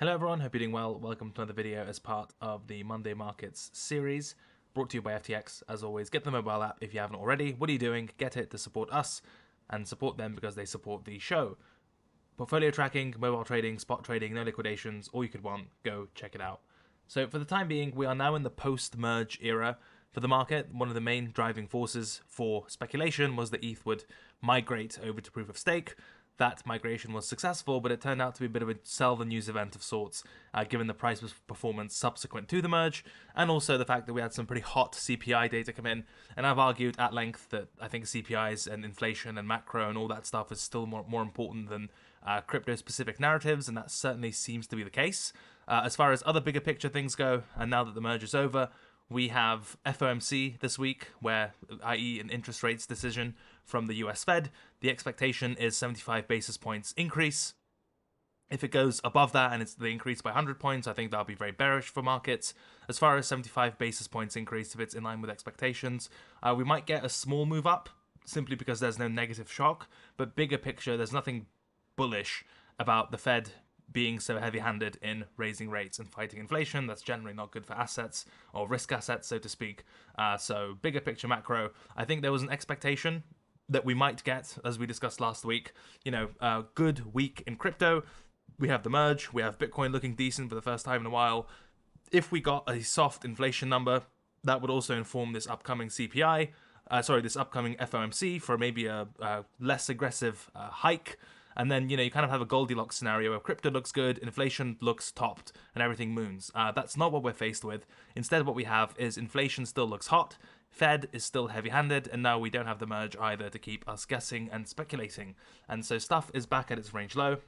Hello everyone, hope you're doing well. Welcome to another video as part of the Monday Markets series, brought to you by FTX. As always, get the mobile app if you haven't already. What are you doing? Get it to support us and support them because they support the show. Portfolio tracking, mobile trading, spot trading, no liquidations, all you could want. Go check it out. So for the time being, we are now in the post-merge era for the market. One of the main driving forces for speculation was that ETH would migrate over to proof of stake. That migration was successful, but it turned out to be a bit of a sell the news event of sorts, given the price performance subsequent to the merge, and also the fact that we had some pretty hot CPI data come in. And I've argued at length that I think CPIs and inflation and macro and all that stuff is still more important than crypto-specific narratives, and that certainly seems to be the case. As far as other bigger picture things go, and now that the merge is over, we have FOMC this week, i.e. an interest rates decision from the US Fed. The expectation is 75 basis points increase. If it goes above that and it's the increase by 100 points, I think that'll be very bearish for markets. As far as 75 basis points increase, if it's in line with expectations, we might get a small move up simply because there's no negative shock. But bigger picture, there's nothing bullish about the Fed being so heavy-handed in raising rates and fighting inflation. That's generally not good for assets, or risk assets, so to speak. So bigger picture macro, I think there was an expectation that we might get, as we discussed last week, a good week in crypto. We have the merge, we have Bitcoin looking decent for the first time in a while. If we got a soft inflation number, that would also inform this upcoming this upcoming FOMC for maybe a less aggressive hike. And then, you kind of have a Goldilocks scenario where crypto looks good, inflation looks topped, and everything moons. That's not what we're faced with. Instead, what we have is inflation still looks hot, Fed is still heavy-handed, and now we don't have the merge either to keep us guessing and speculating. And so stuff is back at its range low.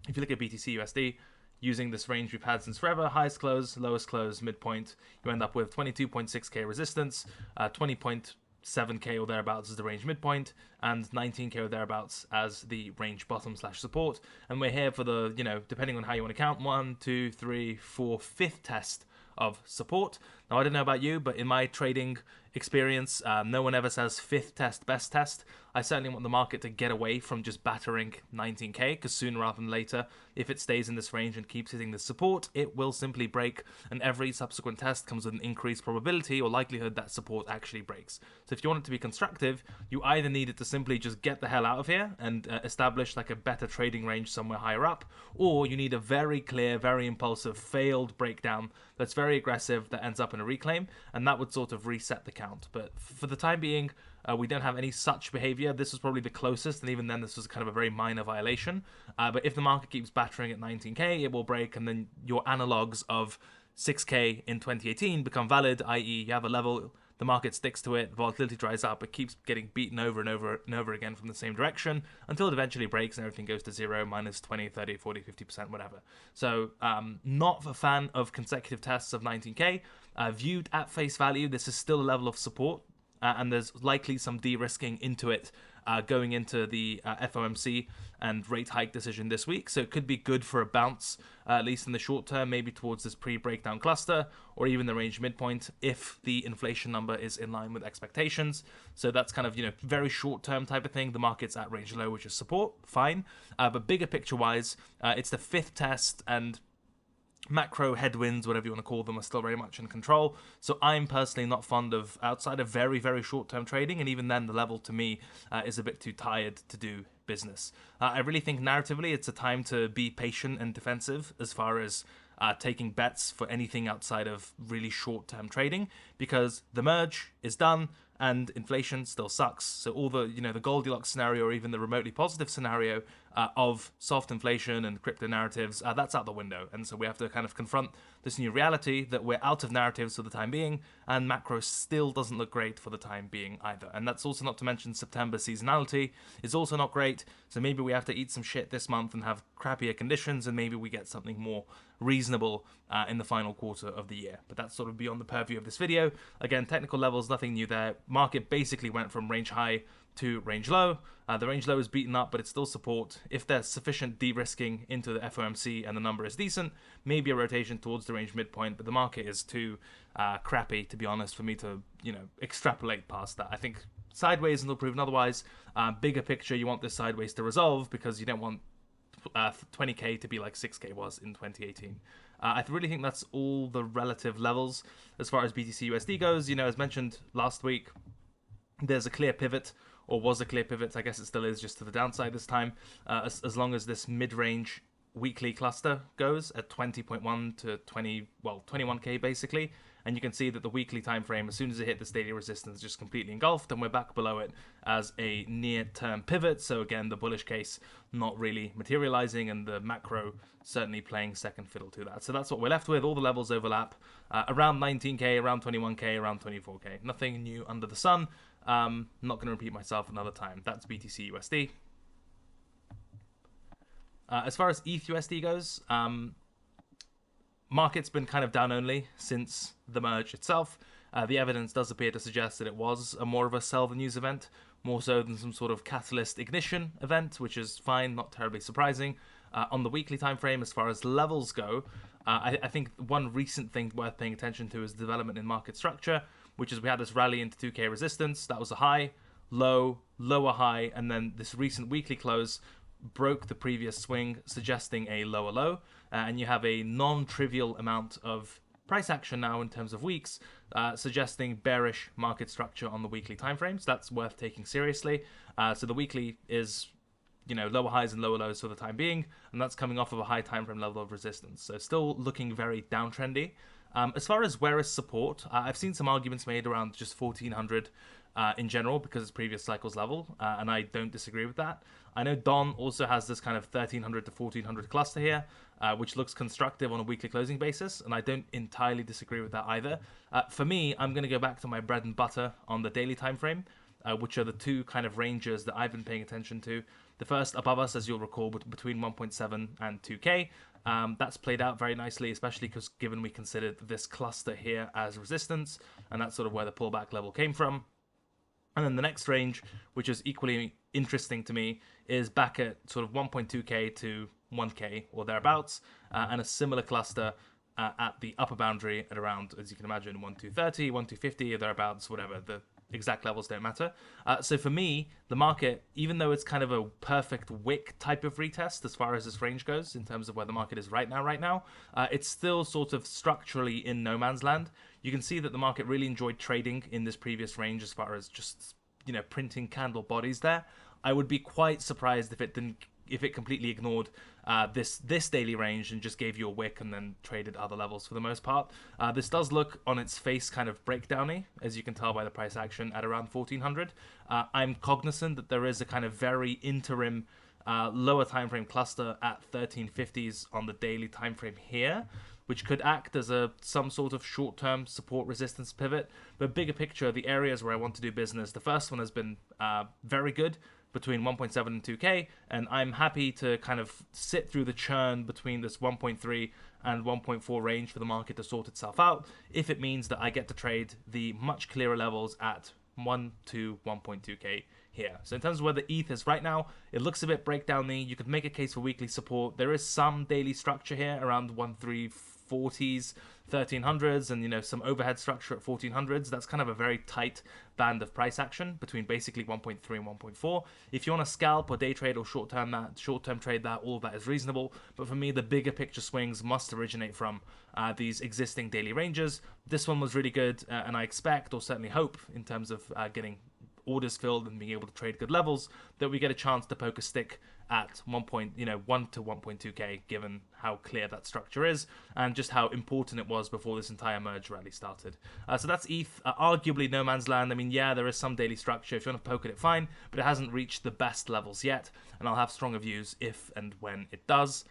If you look at BTC USD, using this range we've had since forever, highest close, lowest close, midpoint, you end up with 22.6k resistance, 20.7k or thereabouts as the range midpoint, and 19k or thereabouts as the range bottom / support. And we're here for the, depending on how you want to count, 1, 2, 3, 4, 5th test of support. Now, I don't know about you, but in my trading experience, no one ever says 5th test, best test. I certainly want the market to get away from just battering 19k, because sooner rather than later, if it stays in this range and keeps hitting the support, it will simply break, and every subsequent test comes with an increased probability or likelihood that support actually breaks. So if you want it to be constructive, you either need it to simply just get the hell out of here and establish like a better trading range somewhere higher up, or you need a very clear, very impulsive, failed breakdown that's very aggressive that ends up in a reclaim, and that would sort of reset the count. But for the time being, we don't have any such behavior. This was probably the closest, and even then this was kind of a very minor violation. But if the market keeps battering at 19k, it will break, and then your analogs of 6k in 2018 become valid, i.e. you have a level, the market sticks to it, volatility dries up, it keeps getting beaten over and over and over again from the same direction until it eventually breaks and everything goes to zero, minus 20, 30, 40, 50%, whatever. So not a fan of consecutive tests of 19k. Viewed at face value, this is still a level of support, and there's likely some de-risking into it going into the FOMC and rate hike decision this week. So it could be good for a bounce, at least in the short term, maybe towards this pre-breakdown cluster or even the range midpoint if the inflation number is in line with expectations. So that's kind of, very short-term type of thing. The market's at range low, which is support, fine. But bigger picture-wise, it's the 5th test, and macro headwinds, whatever you want to call them, are still very much in control. So I'm personally not fond of, outside of very, very short-term trading, and even then the level to me is a bit too tired to do business. I really think narratively it's a time to be patient and defensive as far as taking bets for anything outside of really short-term trading, because the merge is done and inflation still sucks. So all the, the Goldilocks scenario or even the remotely positive scenario of soft inflation and crypto narratives, that's out the window. And so we have to kind of confront this new reality that we're out of narratives for the time being, and macro still doesn't look great for the time being either. And that's also not to mention September seasonality is also not great. So maybe we have to eat some shit this month and have crappier conditions, and maybe we get something more reasonable in the final quarter of the year. But that's sort of beyond the purview of this video. Again, technical levels, nothing new there. Market basically went from range high to range low. The range low is beaten up, but it's still support. If there's sufficient de-risking into the FOMC and the number is decent, maybe a rotation towards the range midpoint, but the market is too crappy, to be honest, for me to, extrapolate past that. I think sideways until proven otherwise. Bigger picture, you want this sideways to resolve because you don't want 20k to be like 6k was in 2018. I really think that's all the relative levels as far as BTC USD goes. You know, as mentioned last week, there's a clear pivot, or was a clear pivot. I guess it still is, just to the downside this time. As long as this mid-range weekly cluster goes at 20.1 to 21k basically, and you can see that the weekly time frame, as soon as it hit this daily resistance, just completely engulfed, and we're back below it as a near-term pivot. So again, the bullish case not really materializing, and the macro certainly playing second fiddle to that. So that's what we're left with. All the levels overlap around 19k, around 21k, around 24k. Nothing new under the sun. Not going to repeat myself another time. That's BTC USD. As far as ETH USD goes, market's been kind of down only since the merge itself. The evidence does appear to suggest that it was more of a sell the news event, more so than some sort of catalyst ignition event, which is fine, not terribly surprising. On the weekly time frame, as far as levels go, I think one recent thing worth paying attention to is development in market structure, which is we had this rally into 2k resistance. That was a high, low, lower high, and then this recent weekly close broke the previous swing, suggesting a lower low, and you have a non-trivial amount of price action now in terms of weeks, suggesting bearish market structure on the weekly time frames. That's worth taking seriously. So the weekly is, you know, lower highs and lower lows for the time being, and that's coming off of a high time frame level of resistance. So still looking very downtrendy. As far as where is support, I've seen some arguments made around just 1400 in general because it's previous cycles level, and I don't disagree with that. I know Don also has this kind of 1300 to 1400 cluster here, which looks constructive on a weekly closing basis, and I don't entirely disagree with that either. For me, I'm going to go back to my bread and butter on the daily time frame, which are the two kind of ranges that I've been paying attention to. The first above us, as you'll recall, between 1.7 and 2k. That's played out very nicely, especially because given we considered this cluster here as resistance, and that's sort of where the pullback level came from. And then the next range, which is equally interesting to me, is back at sort of 1.2k to 1k or thereabouts, and a similar cluster at the upper boundary at around, as you can imagine, 1230, 1250 or thereabouts, whatever. The exact levels don't matter. So for me, the market, even though it's kind of a perfect wick type of retest as far as this range goes in terms of where the market is right now, it's still sort of structurally in no man's land. You can see that the market really enjoyed trading in this previous range as far as just, you know, printing candle bodies there. I would be quite surprised if it completely ignored this daily range and just gave you a wick and then traded other levels for the most part. This does look on its face kind of breakdowny, as you can tell by the price action at around 1400. I'm cognizant that there is a kind of very interim lower time frame cluster at 1350s on the daily time frame here, which could act as some sort of short-term support resistance pivot. But bigger picture, the areas where I want to do business, the first one has been very good, between 1.7 and 2k, and I'm happy to kind of sit through the churn between this 1.3 and 1.4 range for the market to sort itself out, if it means that I get to trade the much clearer levels at 1 to 1.2k here. So in terms of where the ETH is right now, it looks a bit breakdowny. You could make a case for weekly support. There is some daily structure here around 1340s, 1300s, and, you know, some overhead structure at 1400s. That's kind of a very tight band of price action between basically 1.3 and 1.4. If you want to scalp or day trade or short-term trade that, all of that is reasonable. But for me, the bigger picture swings must originate from these existing daily ranges. This one was really good, and I expect, or certainly hope, in terms of getting orders filled and being able to trade good levels, that we get a chance to poke a stick at 1 to 1.2k, given how clear that structure is and just how important it was before this entire merge rally started. So that's ETH, arguably no man's land. I mean, yeah, there is some daily structure. If you want to poke at it, fine, but it hasn't reached the best levels yet, and I'll have stronger views if and when it does.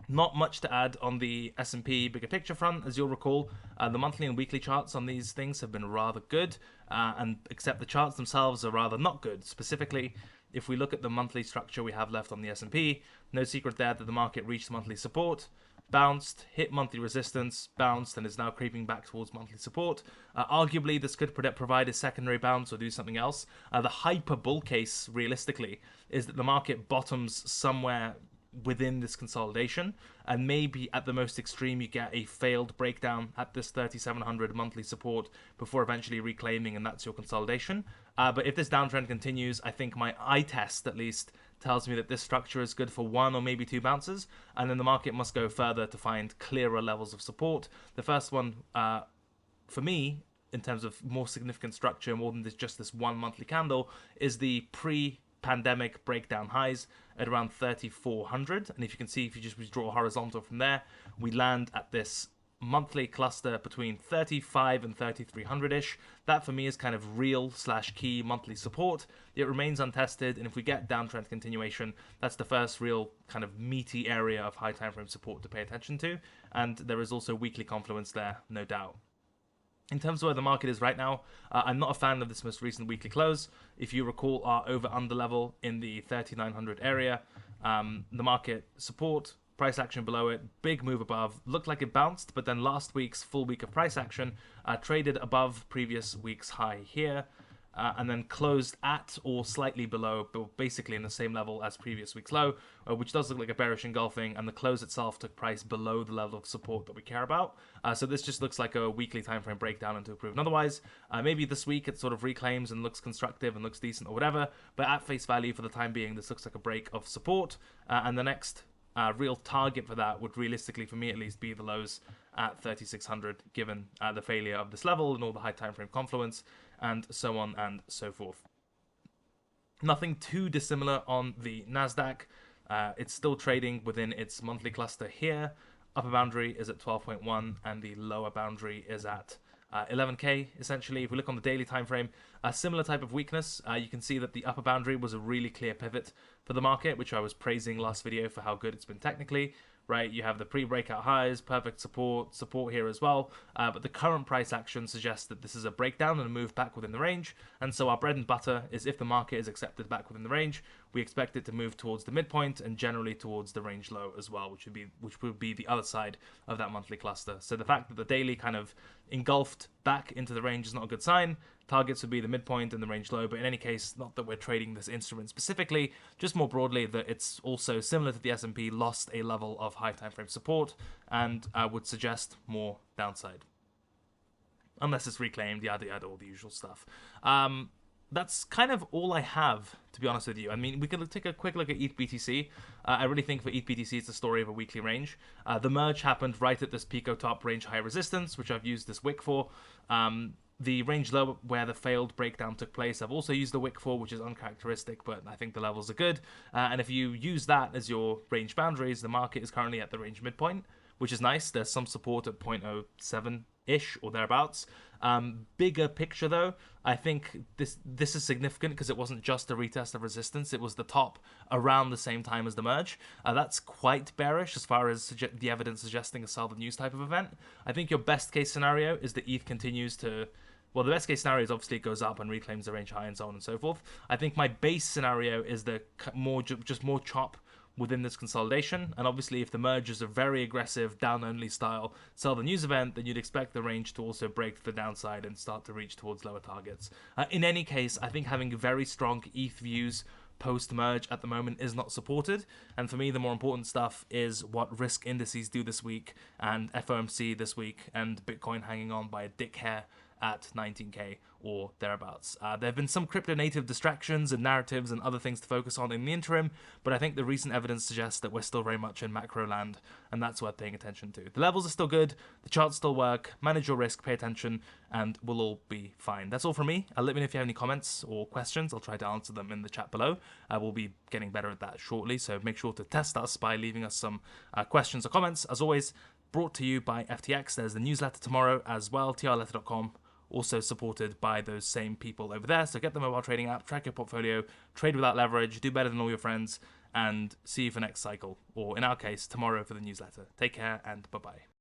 Not much to add on the S&P bigger picture front. As you'll recall, the monthly and weekly charts on these things have been rather good, and except the charts themselves are rather not good. Specifically, if we look at the monthly structure we have left on the S&P, no secret there that the market reached monthly support, bounced, hit monthly resistance, bounced, and is now creeping back towards monthly support. Arguably, this could provide a secondary bounce or do something else. The hyper bull case, realistically, is that the market bottoms somewhere within this consolidation, and maybe at the most extreme you get a failed breakdown at this 3700 monthly support before eventually reclaiming, and that's your consolidation. But if this downtrend continues, I think my eye test at least tells me that this structure is good for one or maybe two bounces, and then the market must go further to find clearer levels of support. The first one, for me, in terms of more significant structure, more than just this one monthly candle, is the pre-pandemic breakdown highs at around 3,400. And if you can see, if you just draw a horizontal from there, we land at this monthly cluster between 35 and 3,300-ish. That for me is kind of real / key monthly support. It remains untested, and if we get downtrend continuation, that's the first real kind of meaty area of high time frame support to pay attention to. And there is also weekly confluence there, no doubt. In terms of where the market is right now, I'm not a fan of this most recent weekly close. If you recall our over-under level in the 3,900 area, the market support, price action below it, big move above, looked like it bounced, but then last week's full week of price action traded above previous week's high here, and then closed at or slightly below, but basically in the same level as previous week's low, which does look like a bearish engulfing, and the close itself took price below the level of support that we care about. So this just looks like a weekly time frame breakdown into improvement. Otherwise, maybe this week it sort of reclaims and looks constructive and looks decent or whatever, but at face value for the time being, this looks like a break of support, and the next real target for that would realistically, for me at least, be the lows at 3,600, given the failure of this level and all the high time frame confluence, and so on and so forth. Nothing too dissimilar on the Nasdaq. It's still trading within its monthly cluster here. Upper boundary is at 12.1, and the lower boundary is at 11k essentially. If we look on the daily time frame, a similar type of weakness. You can see that the upper boundary was a really clear pivot for the market, which I was praising last video for how good it's been technically. Right, you have the pre-breakout highs, perfect support here as well, but the current price action suggests that this is a breakdown and a move back within the range, and so our bread and butter is if the market is accepted back within the range, we expect it to move towards the midpoint and generally towards the range low as well, which would be the other side of that monthly cluster. So the fact that the daily kind of engulfed back into the range is not a good sign. Targets would be the midpoint and the range low, but in any case, not that we're trading this instrument specifically, just more broadly that it's also similar to the S&P, lost a level of high time frame support, and would suggest more downside. Unless it's reclaimed, yada yada, all the usual stuff. That's kind of all I have, to be honest with you. I mean, we can take a quick look at ETH BTC. I really think for ETH BTC, it's a story of a weekly range. The merge happened right at this Pico top range high resistance, which I've used this wick for. The range low where the failed breakdown took place, I've also used the wick for, which is uncharacteristic, but I think the levels are good. And if you use that as your range boundaries, the market is currently at the range midpoint, which is nice. There's some support at 0.07-ish or thereabouts. Bigger picture though, I think this is significant because it wasn't just a retest of resistance, it was the top around the same time as the merge. That's quite bearish as far as the evidence suggesting a sell the news type of event. I think your best case scenario is that ETH continues to, well, the best case scenario is obviously it goes up and reclaims the range high and so on and so forth. I think my base scenario is the just more chop within this consolidation, and obviously if the merge is a very aggressive down-only style sell the news event, then you'd expect the range to also break to the downside and start to reach towards lower targets. In any case, I think having very strong ETH views post-merge at the moment is not supported, and for me the more important stuff is what risk indices do this week, and FOMC this week, and Bitcoin hanging on by a dick hair at 19k or thereabouts. There have been some crypto native distractions and narratives and other things to focus on in the interim, but I think the recent evidence suggests that we're still very much in macro land, and that's worth paying attention to. The levels are still good, the charts still work, manage your risk, pay attention, and we'll all be fine. That's all from me. Let me know if you have any comments or questions. I'll try to answer them in the chat below. We'll be getting better at that shortly, so make sure to test us by leaving us some questions or comments. As always, brought to you by FTX. There's the newsletter tomorrow as well, trletter.com. Also supported by those same people over there. So get the mobile trading app, track your portfolio, trade without leverage, do better than all your friends, and see you for next cycle, or in our case, tomorrow for the newsletter. Take care and bye-bye.